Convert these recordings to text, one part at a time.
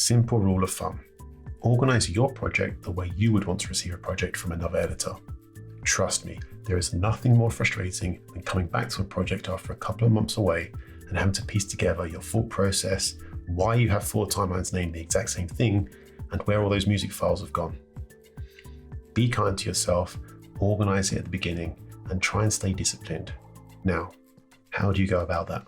Simple rule of thumb. Organise your project the way you would want to receive a project from another editor. Trust me, there is nothing more frustrating than coming back to a project after a couple of months away and having to piece together your thought process, why you have 4 timelines named the exact same thing, and where all those music files have gone. Be kind to yourself, organise it at the beginning, and try and stay disciplined. Now, how do you go about that?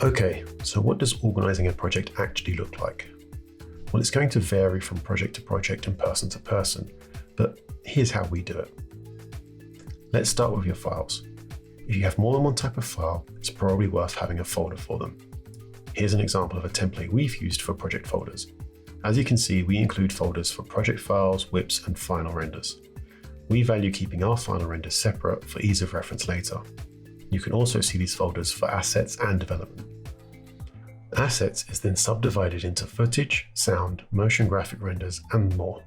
Okay, so what does organising a project actually look like? Well, it's going to vary from project to project and person to person, but here's how we do it. Let's start with your files. If you have more than one type of file, it's probably worth having a folder for them. Here's an example of a template we've used for project folders. As you can see, we include folders for project files, whips, and final renders. We value keeping our final renders separate for ease of reference later. You can also see these folders for assets and development. Assets is then subdivided into footage, sound, motion graphic renders, and more.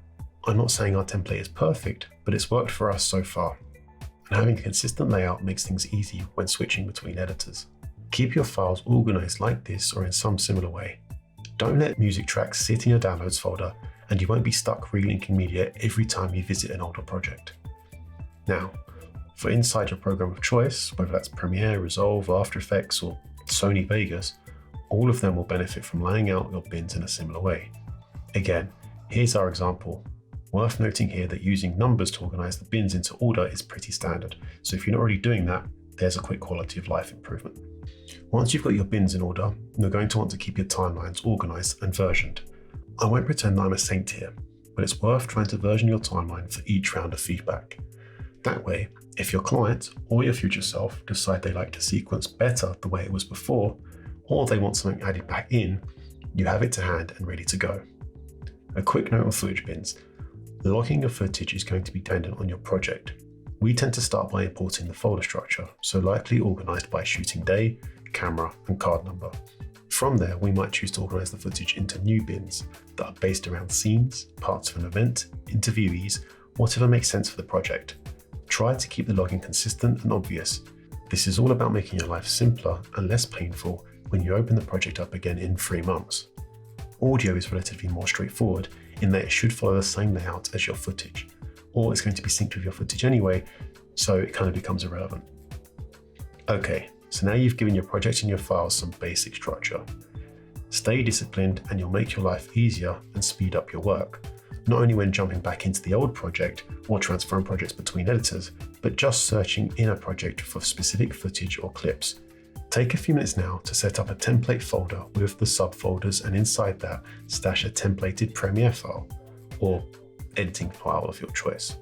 I'm not saying our template is perfect, but it's worked for us so far. And having a consistent layout makes things easy when switching between editors. Keep your files organized like this or in some similar way. Don't let music tracks sit in your downloads folder, and you won't be stuck relinking media every time you visit an older project. Now, for inside your program of choice, whether that's Premiere, Resolve, After Effects, or Sony Vegas, all of them will benefit from laying out your bins in a similar way. Again, here's our example. Worth noting here that using numbers to organize the bins into order is pretty standard, so if you're not already doing that, there's a quick quality of life improvement. Once you've got your bins in order, you're going to want to keep your timelines organized and versioned. I won't pretend that I'm a saint here, but it's worth trying to version your timeline for each round of feedback. That way, if your client or your future self decide they like to sequence better the way it was before, or they want something added back in, you have it to hand and ready to go. A quick note on footage bins. Logging of footage is going to be dependent on your project. We tend to start by importing the folder structure, so likely organized by shooting day, camera, and card number. From there, we might choose to organize the footage into new bins that are based around scenes, parts of an event, interviewees, whatever makes sense for the project. Try to keep the logging consistent and obvious. This is all about making your life simpler and less painful when you open the project up again in 3 months. Audio is relatively more straightforward in that it should follow the same layout as your footage, or it's going to be synced with your footage anyway, so it kind of becomes irrelevant. Okay, so now you've given your project and your files some basic structure. Stay disciplined and you'll make your life easier and speed up your work, not only when jumping back into the old project or transferring projects between editors, but just searching in a project for specific footage or clips. Take a few minutes now to set up a template folder with the subfolders, and inside that, stash a templated Premiere file or editing file of your choice.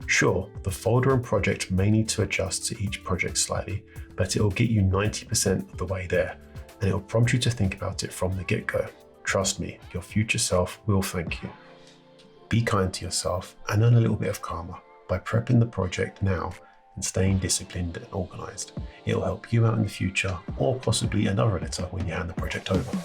Sure, the folder and project may need to adjust to each project slightly, but it will get you 90% of the way there, and it will prompt you to think about it from the get-go. Trust me, your future self will thank you. Be kind to yourself and earn a little bit of karma by prepping the project now and staying disciplined and organized. It'll help you out in the future, or possibly another editor when you hand the project over.